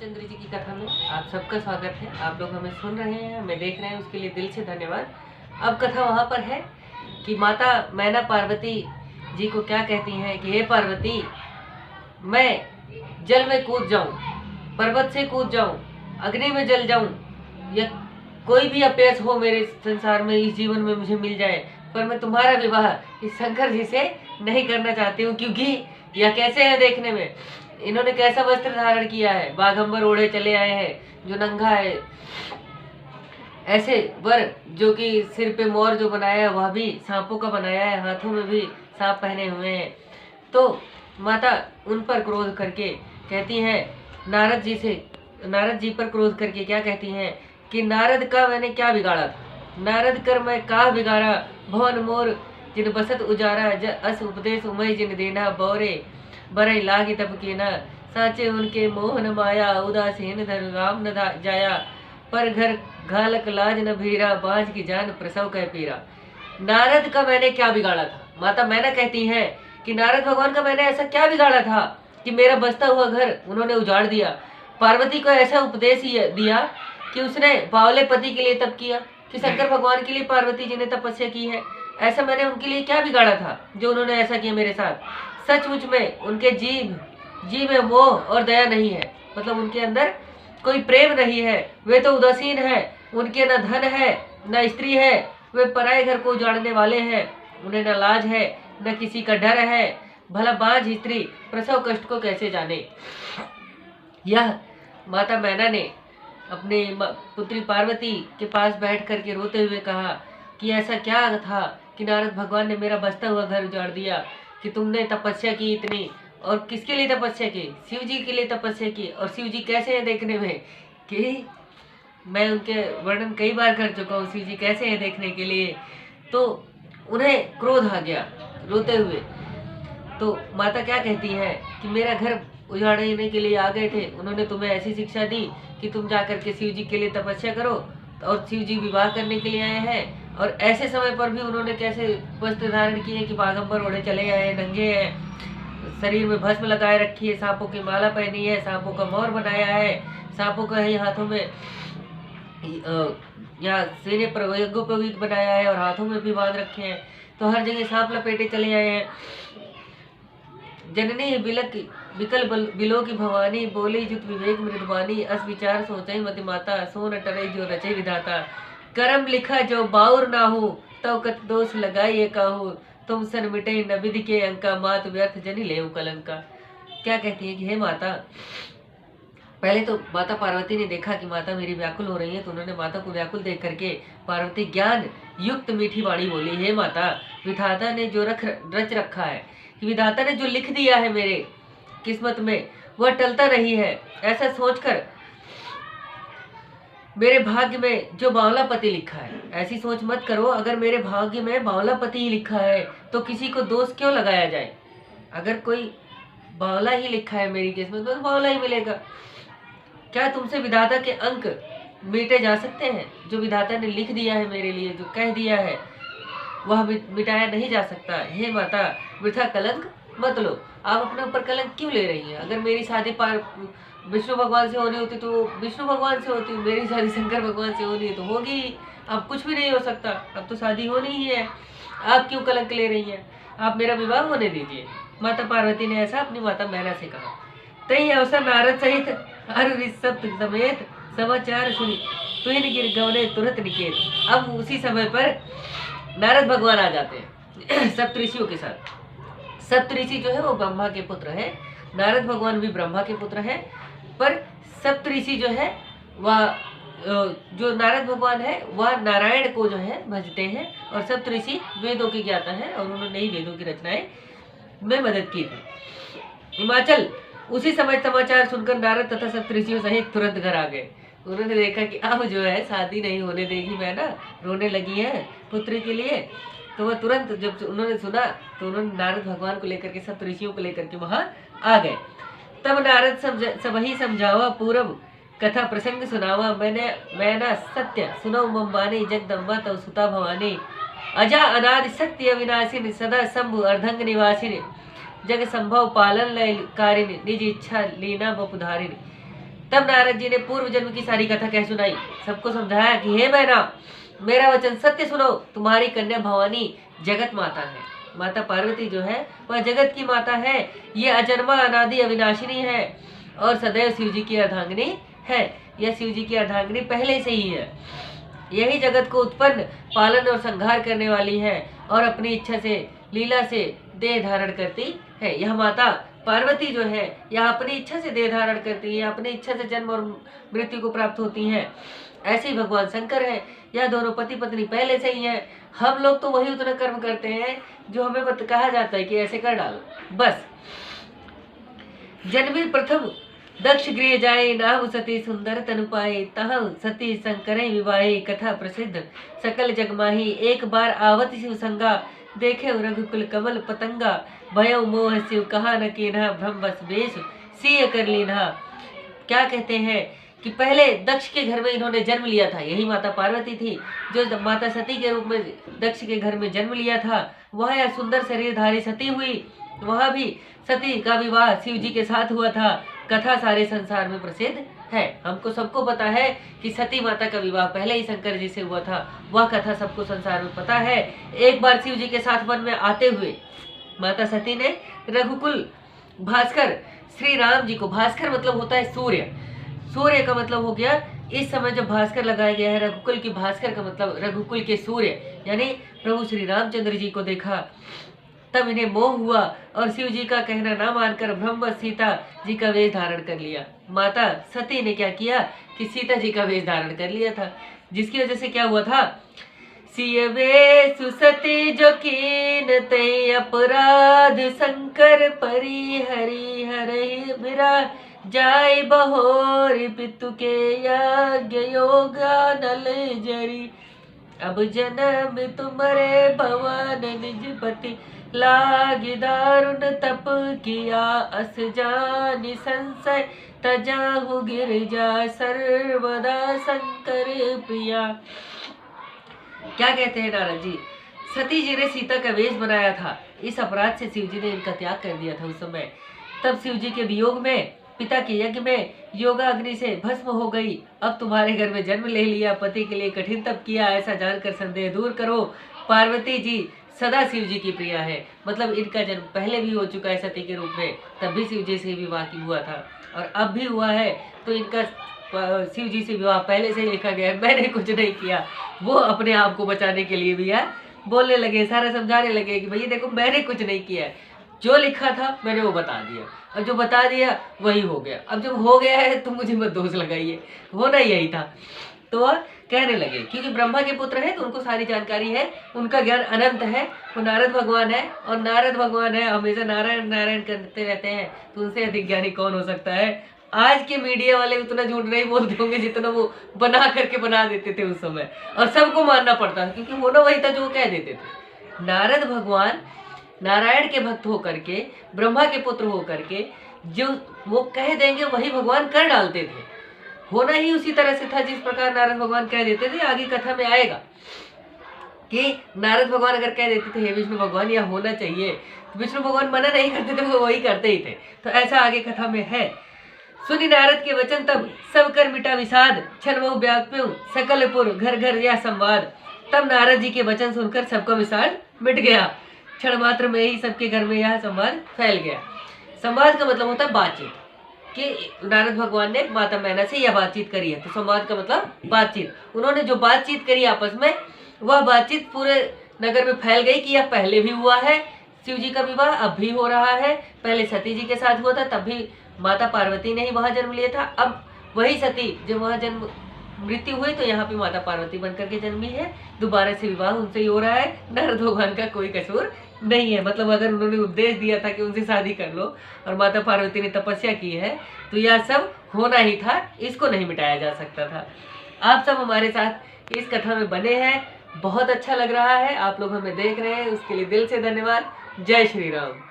रामचंद्र जी की कथा में आप सबका स्वागत है। आप लोग हमें सुन रहे हैं, हमें देख रहे हैं, उसके लिए दिल से धन्यवाद। अब कथा वहाँ पर है कि माता मैना पार्वती जी को क्या कहती हैं कि हे पार्वती, मैं जल में कूद जाऊं, पर्वत से कूद जाऊं, अग्नि में जल जाऊं, या कोई भी अपेस हो मेरे संसार में, इस जीवन में मुझे मिल जाए, पर मैं तुम्हारा विवाह इस शंकर जी से नहीं करना चाहती हूँ। क्योंकि यह कैसे है देखने में, इन्होंने कैसा वस्त्र धारण किया है, बाघंबर ओढ़े चले आए हैं जो नंगा है, ऐसे वर जो कि सिर पे मोर जो बनाया है वह भी सांपों का बनाया है, हाथों में भी सांप पहने हुए हैं। तो माता उन पर क्रोध करके कहती हैं, नारद जी पर क्रोध करके क्या कहती हैं कि नारद का मैंने क्या बिगाड़ा था, नारद कर मैं का बिगाड़ा, भवन मोर जिन बसत उजारा, अस उपदेश उमय जिन देना, बौरे बरई लागी तब के न, साचे उनके मोहन माया, उदासीन धर राम न जाया, पर घर घालक लाज न भीरा, बाज की जान प्रसव कह पीरा। नारद का मैंने क्या बिगाड़ा था, माता मैना कहती है कि नारद भगवान का मैंने ऐसा क्या बिगाड़ा था कि मेरा बसता हुआ घर उन्होंने उजाड़ दिया। पार्वती को ऐसा उपदेश दिया कि उसने बावले पति के लिए तप किया, कि शंकर भगवान के लिए पार्वती जी ने तपस्या की है। ऐसा मैंने उनके लिए क्या बिगाड़ा था जो उन्होंने ऐसा किया मेरे साथ। सचमुच में उनके जीव में मोह और दया नहीं है, मतलब उनके अंदर कोई प्रेम नहीं है, वे तो उदासीन है, उनके न धन है न स्त्री है, वे पराये घर को उजाड़ने वाले हैं, उन्हें न लाज है न किसी का डर है, भला बांझ स्त्री प्रसव कष्ट को कैसे जाने। यह माता मैना ने अपनी पुत्री पार्वती के पास बैठ करके रोते हुए कहा कि ऐसा क्या था कि नारद भगवान ने मेरा बसता हुआ घर उजाड़ दिया, कि तुमने तपस्या की इतनी, और किसके लिए तपस्या की, शिव जी के लिए तपस्या की। और शिव जी कैसे हैं देखने में, कि मैं उनके वर्णन कई बार कर चुका हूँ, शिव जी कैसे हैं देखने के लिए। तो उन्हें क्रोध आ गया रोते हुए। तो माता क्या कहती है कि मेरा घर उजाड़ने के लिए आ गए थे, उन्होंने तुम्हें ऐसी शिक्षा दी कि तुम जाकर के शिव जी के लिए तपस्या करो, और शिव जी विवाह करने के लिए आए हैं, और ऐसे समय पर भी उन्होंने कैसे वस्त्र धारण किए कि बाघंबर ओढ़े चले आए, नंगे हैं, शरीर में भस्म लगाए रखी है, सांपों की माला पहनी है, सांपों का मोर बनाया है, सांपों का ही हाथों में यहाँ सीने पर यज्ञोपवीत बनाया है और हाथों में भी बांध रखे हैं, तो हर जगह सांप लपेटे चले आए हैं। जननी बिकल बिलो की भवानी, बोली जुत विवेक मृदवानी, अस विचार सोचई मति माता, सो न टरे जो रचे विधाता, करम लिखा जो बाउर ना हो, तो कत दोष लगाइए काहू, तुम सन मिटे न विधि के अंका, मात व्यर्थ जनि ले कलंका। क्या कहती है कि हे माता, पहले तो माता पार्वती ने देखा कि माता मेरी व्याकुल हो रही है, तो उन्होंने माता को व्याकुल देख करके पार्वती ज्ञान युक्त मीठी वाणी बोली, हे माता, विधाता ने जो रच रखा है, विधाता ने जो लिख दिया है मेरे किस्मत में वह टलता नहीं है। ऐसा सोचकर मेरे भाग्य में जो बावला पति लिखा है, ऐसी सोच मत करो, अगर मेरे भाग्य में बावला पति ही लिखा है तो किसी को दोष क्यों लगाया जाए। अगर कोई बावला ही लिखा है मेरी किस्मत में तो बावला ही मिलेगा। क्या तुमसे विधाता के अंक मिटे जा सकते हैं? जो विधाता ने लिख दिया है मेरे लिए, जो कह दिया है, वह मिटाया नहीं जा सकता। हे माता, वृथा कलंक मत लो। आप अपने ऊपर कलंक क्यों ले रही हैं? अगर मेरी शादी विष्णु भगवान से होनी होती तो विष्णु भगवान से होती, मेरी शादी शंकर भगवान से होनी है तो होगी। अब कुछ भी नहीं हो सकता, अब तो शादी होनी ही है। आप क्यों कलंक ले रही हैं? आप मेरा विवाह होने दीजिए। माता पार्वती ने ऐसा अपनी माता मैना से कहा। तई अवसर नारद सहित हर सप्त समेत समाचार सुनी, तुहिन गिर गवने तुरंत निकेत। अब उसी समय पर नारद भगवान आ जाते हैं सप्तऋषियों के साथ। सप्तऋषि जो है वो ब्रह्मा के पुत्र है, नारद भगवान भी ब्रह्मा के पुत्र है, पर सप्तऋषि जो है वह, जो नारद भगवान है वह नारायण को जो है भजते हैं, और सप्तऋषि वेदों की ज्ञाता है और उन्होंने ही वेदों की रचनाएं में मदद की थी। हिमाचल उसी समय समाचार सुनकर नारद तथा सप्तऋषियों सहित तुरंत घर आ गए। उन्होंने देखा कि अब जो है शादी नहीं होने देगी मैना, रोने लगी है पुत्री के लिए। तो वह तुरंत जब उन्होंने सुना तो उन्होंने नारद भगवान को लेकर के, सप्तऋषियों को लेकर के वहां आ गए। तब नारद सबही समझावा पूर्व कथा प्रसंग सुनावा, मैना सत्य सुनो मम्बानी, जगदम्बा तव सुता भवानी, अजा अनादि सत्य विनाशिनी, सदा शंभु अर्धंग निवासिनी, जग संभव पालन लय कारिणी, निज इच्छा लीना बपुधारिणी। तब नारद जी ने पूर्व जन्म की सारी कथा कह सुनाई, सबको समझाया कि हे मैना, मेरा वचन सत्य सुनो, तुम्हारी कन्या भवानी जगत माता है। माता पार्वती जो है वह जगत की माता है। ये अजन्मा अनादि अविनाशिनी है और सदैव शिव जी की अर्धांगिनी है। यह शिव जी की अर्धांगिनी पहले से ही है। यही जगत को उत्पन्न, पालन और संहार करने वाली है और अपनी इच्छा से, लीला से देह धारण करती है। यह माता पार्वती जो है यह अपनी इच्छा से देह धारण करती है, अपनी इच्छा से जन्म और मृत्यु को प्राप्त होती हैं। ऐसे ही भगवान शंकर है। यह दोनों पति पत्नी पहले से ही है। हम लोग तो वही उतना कर्म करते हैं जो हमें कहा जाता है कि ऐसे कर डालो बस। जन्मी प्रथम दक्ष गृह जाए, नाम सती सुंदर तनु पाए, तह सती शंकर विवाहे, कथा प्रसिद्ध सकल जगमाही। एक बार आवत शिव संगा, देखे रघुकुल कमल पतंगा, भयो मोह शिव कहा न कीन्हा, भ्रम बस बेश सिय कर लीन्हा। क्या कहते हैं कि पहले दक्ष के घर में इन्होंने जन्म लिया था। यही माता पार्वती थी जो माता सती के रूप में दक्ष के घर में जन्म लिया था। वह यह सुंदर शरीरधारी सती हुई। वह भी सती का विवाह शिव जी के साथ हुआ था। कथा सारे संसार में प्रसिद्ध है। हमको सबको पता है कि सती माता का विवाह पहले ही शंकर जी से हुआ था। वह कथा सबको संसार में पता है। एक बार शिव जी के साथ वन में आते हुए माता सती ने रघुकुल भास्कर श्री राम जी को, भास्कर मतलब होता है सूर्य, सूर्य का मतलब हो गया इस समय जब भास्कर लगाया गया है रघुकुल की, भास्कर का मतलब रघुकुल के सूर्य यानी प्रभु श्री रामचंद्र जी को देखा। तब इन्हें मोह हुआ और शिव जी का कहना ना मानकर ब्रह्म सीता जी का वेश धारण कर लिया। माता सती ने क्या किया कि सीता जी का वेश धारण कर लिया था, जिसकी वजह से क्या हुआ था, सिय वेश सती जो कीन ते अपराध, शंकर परि हरि हरि बिरा जाय बहोर, पितु के यज्ञ योगा नल जरी। अब जन्म तुमरे भवन निज पति, लागी दारुण तप किया, अस जानि संशय तजाहु गिरजा, सर्वदा शंकर प्रिया। क्या कहते हैं नारद जी, सती जी ने सीता का वेश बनाया था। इस अपराध से शिव जी ने इनका त्याग कर दिया था उस समय। तब शिव जी के वियोग में पिता के यज्ञ में योगा अग्नि से भस्म हो गई। अब तुम्हारे घर में जन्म ले लिया, पति के लिए कठिन तप किया, ऐसा जानकर संदेह दूर करो। पार्वती जी सदा शिव जी की प्रिया है। मतलब इनका जन्म पहले भी हो चुका है सती के रूप में, तब भी शिव जी से विवाह की हुआ था और अब भी हुआ है। तो इनका शिव जी से विवाह पहले से ही लिखा गया है। मैंने कुछ नहीं किया। वो अपने आप को बचाने के लिए भी बोलने लगे, सारा समझाने लगे कि भैया देखो मैंने कुछ नहीं किया है, जो लिखा था मैंने वो बता दिया, और जो बता दिया वही हो गया। अब जब हो गया है तो मुझे मत दोष लगाइए, होना यही था। तो वह कहने लगे क्योंकि ब्रह्मा के पुत्र है तो उनको सारी जानकारी है, उनका ज्ञान अनंत है। वो नारद भगवान है और नारद भगवान है हमेशा नारायण नारायण करते रहते हैं, तो उनसे अधिक ज्ञानी कौन हो सकता है। आज के मीडिया वाले उतना झूठ नहीं बोलते होंगे जितना वो बना करके बना देते थे उस समय, और सबको मानना पड़ता था क्योंकि होना वही था जो वो कह देते थे। नारद भगवान नारायण के भक्त होकर के, ब्रह्मा के पुत्र होकर के जो वो कह देंगे वही भगवान कर डालते थे। होना ही उसी तरह से था जिस प्रकार नारद भगवान कह देते थे। आगे कथा में आएगा कि नारद भगवान अगर कह देते थे हे विष्णु भगवान यह होना चाहिए, तो विष्णु भगवान मना नहीं करते थे, वो वही करते ही थे। तो ऐसा आगे कथा में है। सुनि नारद के वचन तब सब कर मिटा विषाद, क्षण बहु व्याप्यु सकलपुर घर घर यह संवाद। तब नारद जी के वचन सुनकर सबका विषाद मिट गया, क्षण मात्र में ही सबके घर में यह संवाद फैल गया। संवाद का मतलब होता है बातचीत, कि नारद भगवान ने माता मैना से यह बातचीत करी है, तो संवाद का मतलब बातचीत। उन्होंने जो बातचीत करी आपस में, वह बातचीत पूरे नगर में फैल गई कि यह पहले भी हुआ है, शिव जी का विवाह अब भी हो रहा है। पहले सती जी के साथ हुआ था, तब भी माता पार्वती ने ही वहां जन्म लिया था। अब वही सती जब वहां जन्म मृत्यु हुई तो यहाँ पे माता पार्वती बनकर के जन्मी है। दोबारा से विवाह उनसे ही हो रहा है। नारद भगवान का कोई कसूर नहीं है। मतलब अगर उन्होंने उपदेश दिया था कि उनसे शादी कर लो और माता पार्वती ने तपस्या की है, तो यह सब होना ही था, इसको नहीं मिटाया जा सकता था। आप सब हमारे साथ इस कथा में बने हैं, बहुत अच्छा लग रहा है। आप लोग हमें देख रहे हैं, उसके लिए दिल से धन्यवाद। जय श्री राम।